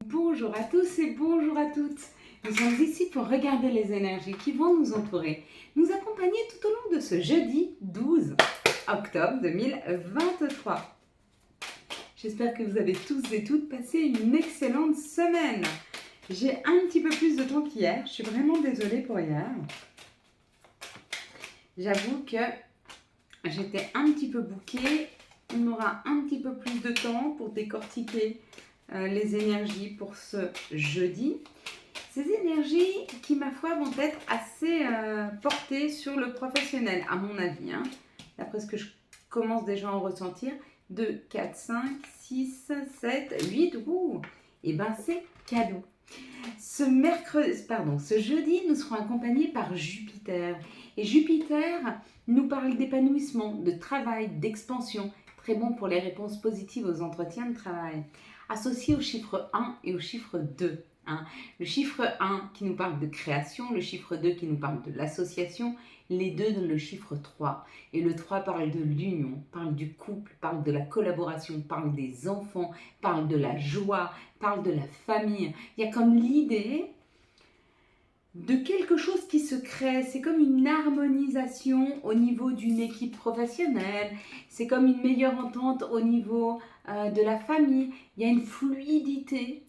Bonjour à tous et bonjour à toutes. Nous sommes ici pour regarder les énergies qui vont nous entourer, nous accompagner tout au long de ce jeudi 12 octobre 2023. J'espère que vous avez tous et toutes passé une excellente semaine. J'ai un petit peu plus de temps qu'hier, je suis vraiment désolée pour hier. J'avoue que j'étais un petit peu bookée. On aura un petit peu plus de temps pour décortiquer les énergies pour ce jeudi. Ces énergies qui, ma foi, vont être assez portées sur le professionnel, à mon avis. D'après ce que je commence déjà à en ressentir. 2, 4, 5, 6, 7, 8. Et ben c'est cadeau. Ce jeudi, nous serons accompagnés par Jupiter. Et Jupiter nous parle d'épanouissement, de travail, d'expansion. Très bon pour les réponses positives aux entretiens de travail. Associé au chiffre 1 et au chiffre 2. Le chiffre 1 qui nous parle de création, le chiffre 2 qui nous parle de l'association, les deux donnent le chiffre 3. Et le 3 parle de l'union, parle du couple, parle de la collaboration, parle des enfants, parle de la joie, parle de la famille. Il y a comme l'idée de quelque chose qui se crée. C'est comme une harmonisation au niveau d'une équipe professionnelle. C'est comme une meilleure entente au niveau de la famille. Il y a une fluidité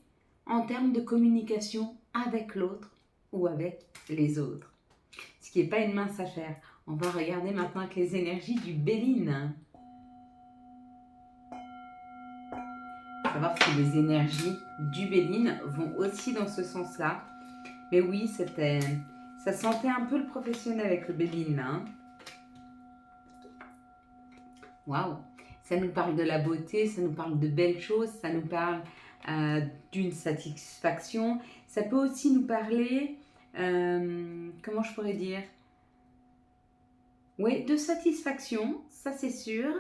en termes de communication avec l'autre ou avec les autres. Ce qui n'est pas une mince affaire. On va regarder maintenant avec les énergies du Béline. Savoir si les énergies du Béline vont aussi dans ce sens-là. Mais oui, ça sentait un peu le professionnel avec le Béline là. Waouh! Ça nous parle de la beauté, ça nous parle de belles choses, ça nous parle d'une satisfaction. Ça peut aussi nous parler, comment je pourrais dire? Oui, de satisfaction, ça c'est sûr.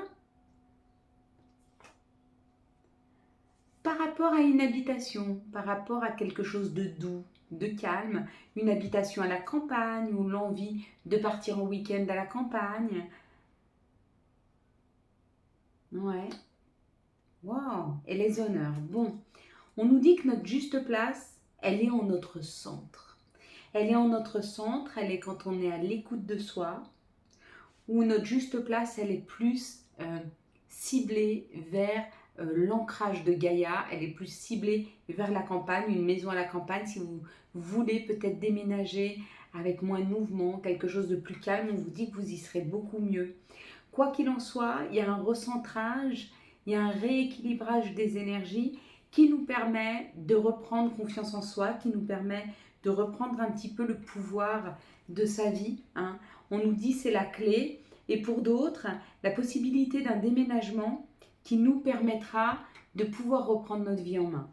Par rapport à une habitation, par rapport à quelque chose de doux, de calme, une habitation à la campagne ou l'envie de partir en week-end à la campagne. Ouais. Wow. Et les honneurs. Bon, on nous dit que notre juste place, elle est en notre centre. Elle est en notre centre, elle est quand on est à l'écoute de soi, ou notre juste place, elle est plus ciblée vers l'ancrage de Gaïa, elle est plus ciblée vers la campagne, une maison à la campagne. Si vous voulez peut-être déménager avec moins de mouvement, quelque chose de plus calme, on vous dit que vous y serez beaucoup mieux. Quoi qu'il en soit, il y a un recentrage, il y a un rééquilibrage des énergies qui nous permet de reprendre confiance en soi, qui nous permet de reprendre un petit peu le pouvoir de sa vie. On nous dit c'est la clé. Et pour d'autres, la possibilité d'un déménagement qui nous permettra de pouvoir reprendre notre vie en main.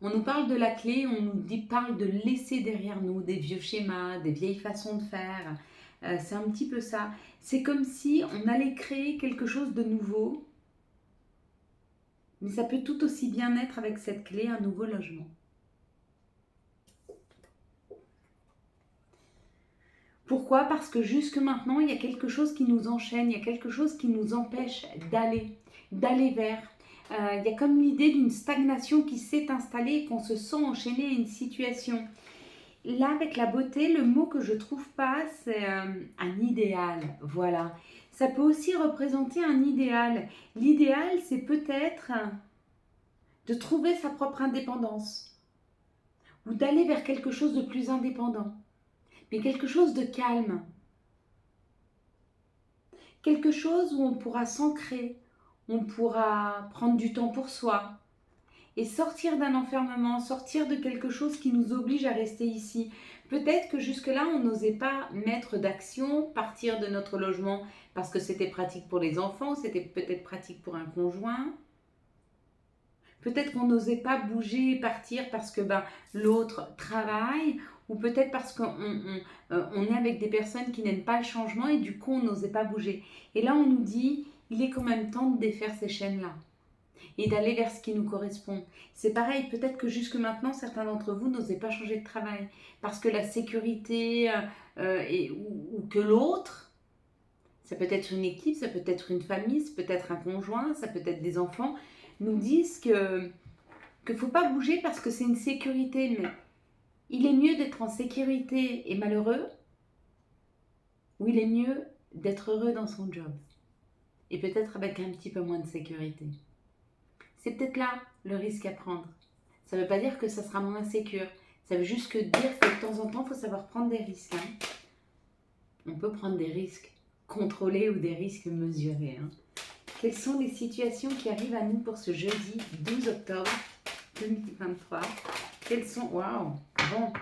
On nous parle de la clé, on nous parle de laisser derrière nous des vieux schémas, des vieilles façons de faire. C'est un petit peu ça. C'est comme si on allait créer quelque chose de nouveau, mais ça peut tout aussi bien être avec cette clé un nouveau logement. Pourquoi? Parce que jusque maintenant, il y a quelque chose qui nous enchaîne, il y a quelque chose qui nous empêche d'aller vers. Il y a comme l'idée d'une stagnation qui s'est installée et qu'on se sent enchaîné à une situation. Là, avec la beauté, le mot que je trouve pas, c'est un idéal. Voilà. Ça peut aussi représenter un idéal. L'idéal, c'est peut-être de trouver sa propre indépendance ou d'aller vers quelque chose de plus indépendant, mais quelque chose de calme. Quelque chose où on pourra s'ancrer, on pourra prendre du temps pour soi et sortir d'un enfermement, sortir de quelque chose qui nous oblige à rester ici. Peut-être que jusque-là, on n'osait pas mettre d'action, partir de notre logement parce que c'était pratique pour les enfants, c'était peut-être pratique pour un conjoint. Peut-être qu'on n'osait pas bouger et partir parce que l'autre travaille, ou peut-être parce qu'on est avec des personnes qui n'aiment pas le changement et du coup on n'osait pas bouger. Et là on nous dit, il est quand même temps de défaire ces chaînes-là et d'aller vers ce qui nous correspond. C'est pareil, peut-être que jusque maintenant certains d'entre vous n'osaient pas changer de travail parce que la sécurité ou que l'autre, ça peut être une équipe, ça peut être une famille, ça peut être un conjoint, ça peut être des enfants, nous disent que ne faut pas bouger parce que c'est une sécurité, mais il est mieux d'être en sécurité et malheureux, ou il est mieux d'être heureux dans son job et peut-être avec un petit peu moins de sécurité. C'est peut-être là le risque à prendre. Ça ne veut pas dire que ça sera moins sécure. Ça veut juste dire que de temps en temps, il faut savoir prendre des risques. Hein. On peut prendre des risques contrôlés ou des risques mesurés. Hein. Quelles sont les situations qui arrivent à nous pour ce jeudi 12 octobre 2023? Quelles sont... Waouh! Bon.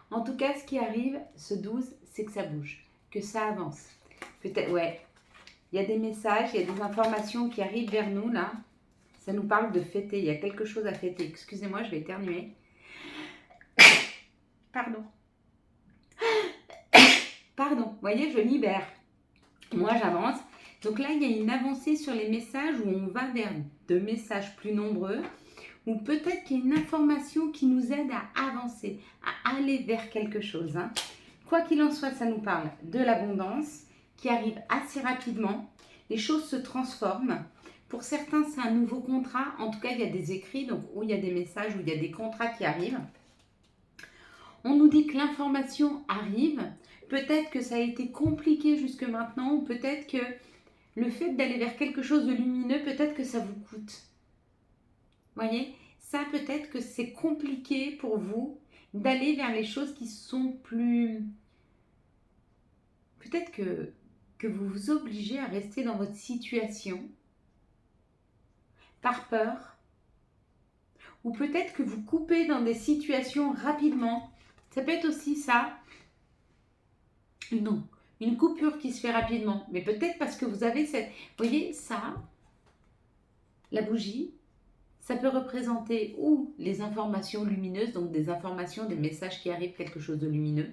En tout cas, ce qui arrive, ce 12, c'est que ça bouge, que ça avance. Peut-être, ouais. Il y a des messages, il y a des informations qui arrivent vers nous, là. Ça nous parle de fêter. Il y a quelque chose à fêter. Excusez-moi, je vais éternuer. Pardon. Pardon. Vous voyez, je libère. Moi, j'avance. Donc là, il y a une avancée sur les messages où on va vers de messages plus nombreux. Ou peut-être qu'il y a une information qui nous aide à avancer, à aller vers quelque chose. Hein. Quoi qu'il en soit, ça nous parle de l'abondance qui arrive assez rapidement. Les choses se transforment. Pour certains, c'est un nouveau contrat. En tout cas, il y a des écrits, donc où il y a des messages, où il y a des contrats qui arrivent. On nous dit que l'information arrive. Peut-être que ça a été compliqué jusque maintenant, ou peut-être que le fait d'aller vers quelque chose de lumineux, peut-être que ça vous coûte. Voyez, ça peut-être que c'est compliqué pour vous d'aller vers les choses qui sont plus... Peut-être que vous vous obligez à rester dans votre situation par peur. Ou peut-être que vous coupez dans des situations rapidement. Ça peut être aussi ça. Non, une coupure qui se fait rapidement. Mais peut-être parce que vous avez cette... Vous voyez, ça, la bougie, ça peut représenter ou les informations lumineuses, donc des informations, des messages qui arrivent, quelque chose de lumineux,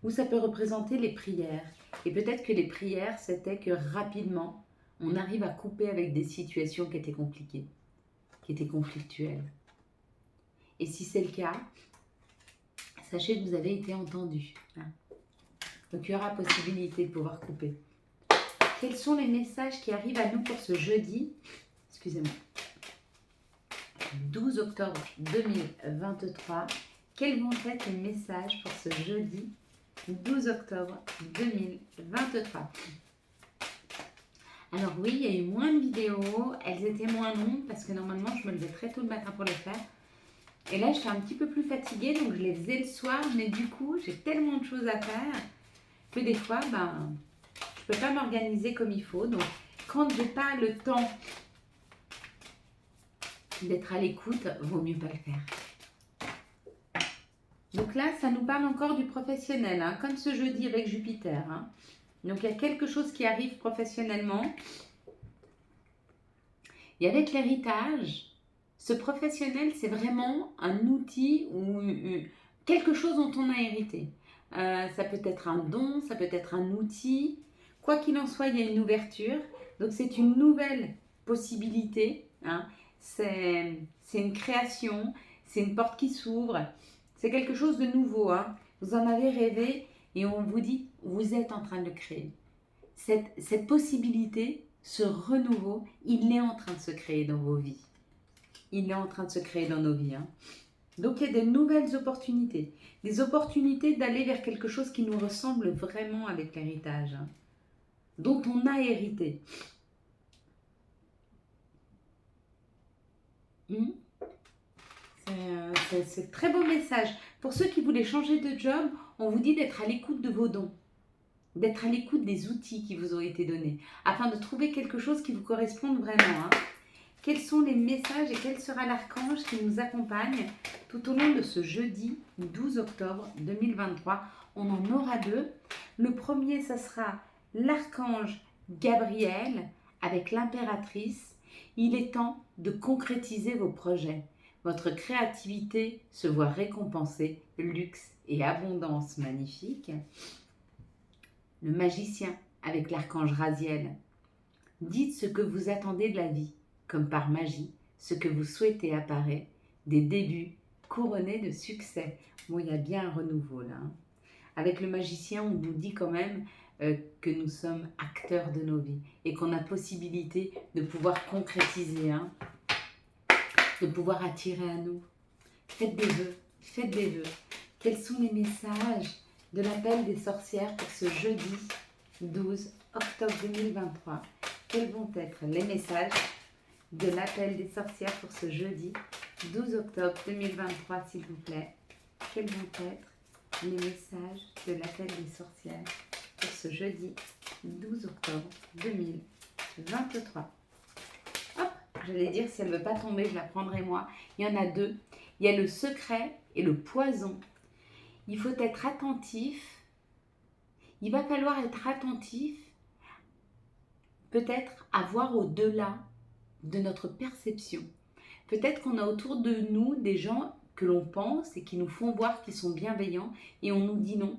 ou ça peut représenter les prières. Et peut-être que les prières, c'était que rapidement, on arrive à couper avec des situations qui étaient compliquées, qui étaient conflictuelles. Et si c'est le cas, sachez que vous avez été entendu. Hein. Donc il y aura possibilité de pouvoir couper. Quels sont les messages qui arrivent à nous pour ce jeudi? Excusez-moi. 12 octobre 2023. Quels vont être les messages pour ce jeudi 12 octobre 2023? Alors oui, il y a eu moins de vidéos, elles étaient moins longues parce que normalement je me levais très tôt le matin pour les faire. Et là je suis un petit peu plus fatiguée donc je les faisais le soir, mais du coup j'ai tellement de choses à faire que des fois je ne peux pas m'organiser comme il faut. Donc quand je n'ai pas le temps d'être à l'écoute, vaut mieux pas le faire. Donc là, ça nous parle encore du professionnel, hein, comme ce jeudi avec Jupiter. Hein. Donc il y a quelque chose qui arrive professionnellement. Et avec l'héritage, ce professionnel, c'est vraiment un outil ou quelque chose dont on a hérité. Ça peut être un don, ça peut être un outil. Quoi qu'il en soit, il y a une ouverture. Donc c'est une nouvelle possibilité. Hein. C'est une création, c'est une porte qui s'ouvre. C'est quelque chose de nouveau. Hein. Vous en avez rêvé et on vous dit, vous êtes en train de le créer. Cette possibilité, ce renouveau, il est en train de se créer dans vos vies. Il est en train de se créer dans nos vies. Hein. Donc il y a de nouvelles opportunités. Des opportunités d'aller vers quelque chose qui nous ressemble vraiment avec l'héritage. Hein, dont on a hérité. C'est un très beau message. Pour ceux qui voulaient changer de job, on vous dit d'être à l'écoute de vos dons. D'être à l'écoute des outils qui vous ont été donnés. Afin de trouver quelque chose qui vous corresponde vraiment. Hein. Quels sont les messages et quel sera l'archange qui nous accompagne tout au long de ce jeudi 12 octobre 2023. On en aura deux. Le premier, ça sera l'archange Gabriel avec l'impératrice. Il est temps de concrétiser vos projets. Votre créativité se voit récompensée, luxe et abondance magnifique. Le magicien avec l'archange Raziel. Dites ce que vous attendez de la vie. Comme par magie, ce que vous souhaitez apparaît, des débuts couronnés de succès. Bon, il y a bien un renouveau là. Hein. Avec le magicien, on nous dit quand même que nous sommes acteurs de nos vies et qu'on a possibilité de pouvoir concrétiser. Hein. de pouvoir attirer à nous. Faites des vœux, faites des vœux. Quels sont les messages de l'appel des sorcières pour ce jeudi 12 octobre 2023? Quels vont être les messages de l'appel des sorcières pour ce jeudi 12 octobre 2023, s'il vous plaît? Quels vont être les messages de l'appel des sorcières pour ce jeudi 12 octobre 2023? Hop, j'allais dire, si elle ne veut pas tomber, je la prendrai moi. Il y en a deux. Il y a le secret et le poison. Il faut être attentif. Il va falloir être attentif, peut-être à voir au-delà de notre perception. Peut-être qu'on a autour de nous des gens que l'on pense et qui nous font voir qu'ils sont bienveillants et on nous dit non.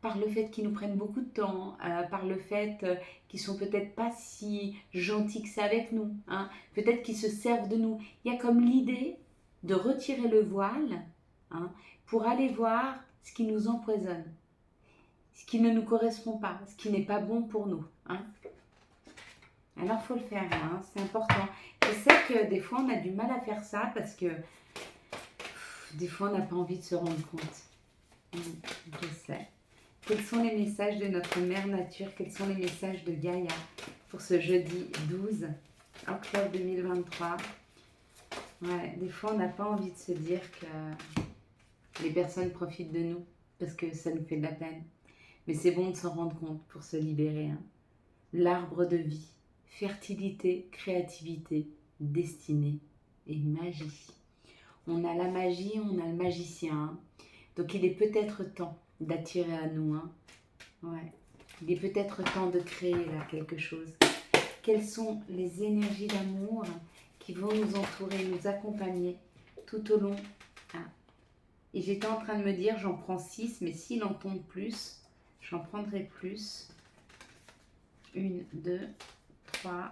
Par le fait qu'ils nous prennent beaucoup de temps, par le fait qu'ils sont peut-être pas si gentils que ça avec nous, hein. Peut-être qu'ils se servent de nous. Il y a comme l'idée de retirer le voile, hein, pour aller voir ce qui nous empoisonne, ce qui ne nous correspond pas, ce qui n'est pas bon pour nous, hein. Alors, il faut le faire, hein, c'est important. Je sais que des fois, on a du mal à faire ça parce que des fois, on n'a pas envie de se rendre compte. Je sais. Quels sont les messages de notre mère nature? Quels sont les messages de Gaïa pour ce jeudi 12 octobre 2023? Ouais, des fois, on n'a pas envie de se dire que les personnes profitent de nous parce que ça nous fait de la peine. Mais c'est bon de s'en rendre compte pour se libérer, hein. L'arbre de vie, fertilité, créativité, destinée et magie. On a la magie, on a le magicien, hein. Donc il est peut-être temps d'attirer à nous, hein. Ouais. Il est peut-être temps de créer là quelque chose. Quelles sont les énergies d'amour qui vont nous entourer, nous accompagner tout au long? Et j'étais en train de me dire, j'en prends 6, mais s'il en tombe plus, j'en prendrai plus. 1, 2, 3,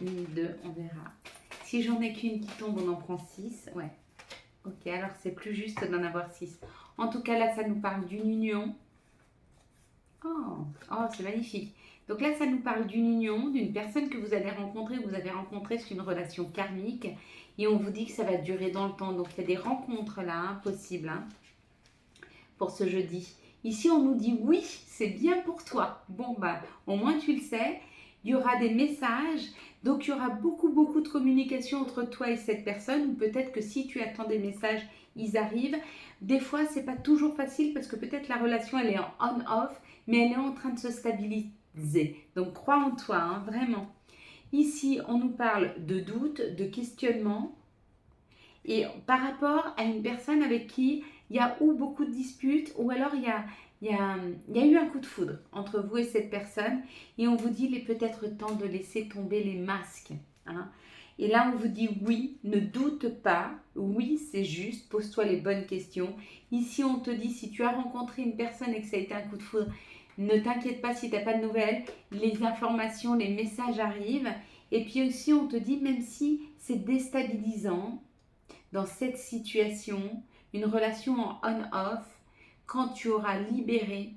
1, 2, on verra. Si j'en ai qu'une qui tombe, on en prend 6. Ouais. Ok, alors c'est plus juste d'en avoir 6. En tout cas, là, ça nous parle d'une union. Oh, c'est magnifique. Donc là, ça nous parle d'une union, d'une personne que vous allez rencontrer, que vous avez rencontrée, c'est une relation karmique. Et on vous dit que ça va durer dans le temps. Donc il y a des rencontres là, hein, possibles, hein, pour ce jeudi. Ici, on nous dit oui, c'est bien pour toi. Bon, bah, au moins tu le sais. Il y aura des messages. Donc, il y aura beaucoup de communication entre toi et cette personne. Ou peut-être que si tu attends des messages, ils arrivent. Des fois, c'est pas toujours facile parce que peut-être la relation, elle est en on-off, mais elle est en train de se stabiliser. Donc, crois en toi, hein, vraiment. Ici, on nous parle de doute, de questionnement. Et par rapport à une personne avec qui il y a ou beaucoup de disputes, ou alors il y a eu un coup de foudre entre vous et cette personne, et on vous dit il est peut-être temps de laisser tomber les masques, hein. Et là, on vous dit oui, ne doute pas, oui, c'est juste, pose-toi les bonnes questions. Ici, on te dit si tu as rencontré une personne et que ça a été un coup de foudre, ne t'inquiète pas si tu n'as pas de nouvelles, les informations, les messages arrivent. Et puis aussi, on te dit même si c'est déstabilisant, dans cette situation, une relation en on-off, quand tu auras libéré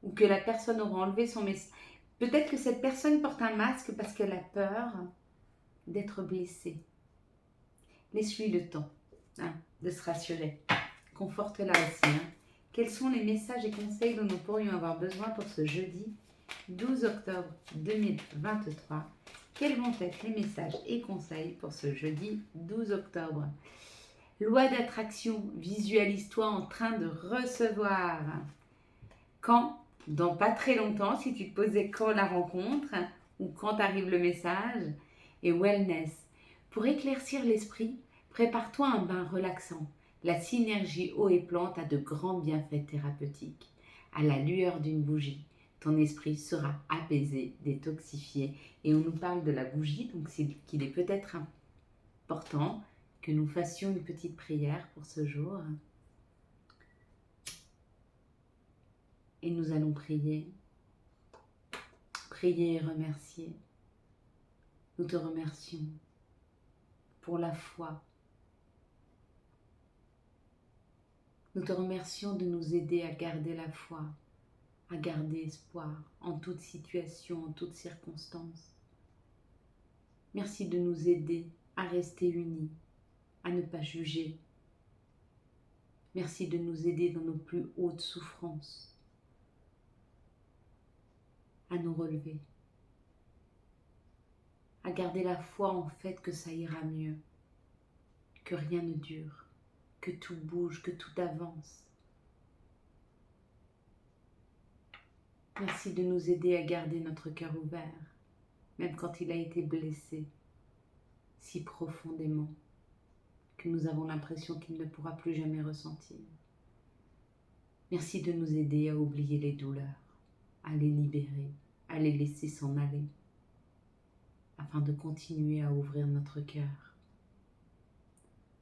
ou que la personne aura enlevé son message, peut-être que cette personne porte un masque parce qu'elle a peur d'être blessée. Laisse-lui le temps, hein, de se rassurer. Conforte-la aussi, hein. Quels sont les messages et conseils dont nous pourrions avoir besoin pour ce jeudi 12 octobre 2023? Quels vont être les messages et conseils pour ce jeudi 12 octobre? Loi d'attraction, visualise-toi en train de recevoir. Quand? Dans pas très longtemps, si tu te posais quand la rencontre ou quand arrive le message. Et wellness, pour éclaircir l'esprit, prépare-toi un bain relaxant. La synergie eau et plante a de grands bienfaits thérapeutiques. À la lueur d'une bougie, ton esprit sera apaisé, détoxifié. Et on nous parle de la bougie, donc c'est qu'il est peut-être important que nous fassions une petite prière pour ce jour. Et nous allons prier. Prier et remercier. Nous te remercions pour la foi. Nous te remercions de nous aider à garder la foi, à garder espoir en toute situation, en toutes circonstances. Merci de nous aider à rester unis, à ne pas juger. Merci de nous aider dans nos plus hautes souffrances, à nous relever, à garder la foi en fait que ça ira mieux, que rien ne dure, que tout bouge, que tout avance. Merci de nous aider à garder notre cœur ouvert, même quand il a été blessé si profondément que nous avons l'impression qu'il ne pourra plus jamais ressentir. Merci de nous aider à oublier les douleurs, à les libérer, à les laisser s'en aller, afin de continuer à ouvrir notre cœur.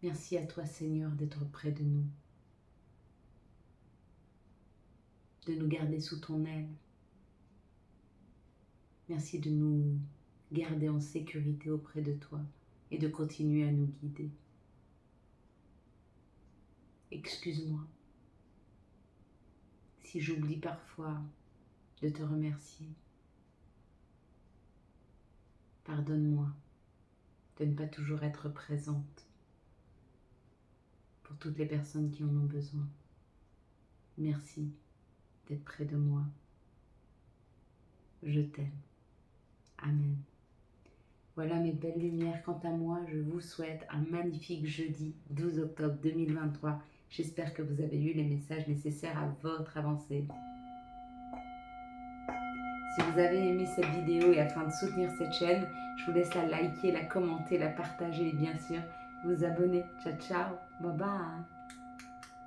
Merci à toi, Seigneur, d'être près de nous garder sous ton aile. Merci de nous garder en sécurité auprès de toi et de continuer à nous guider. Excuse-moi si j'oublie parfois de te remercier. Pardonne-moi de ne pas toujours être présente pour toutes les personnes qui en ont besoin. Merci d'être près de moi. Je t'aime. Amen. Voilà mes belles lumières. Quant à moi, je vous souhaite un magnifique jeudi 12 octobre 2023. J'espère que vous avez eu les messages nécessaires à votre avancée. Si vous avez aimé cette vidéo et afin de soutenir cette chaîne, je vous laisse la liker, la commenter, la partager et bien sûr vous abonner. Ciao, ciao. Bye bye.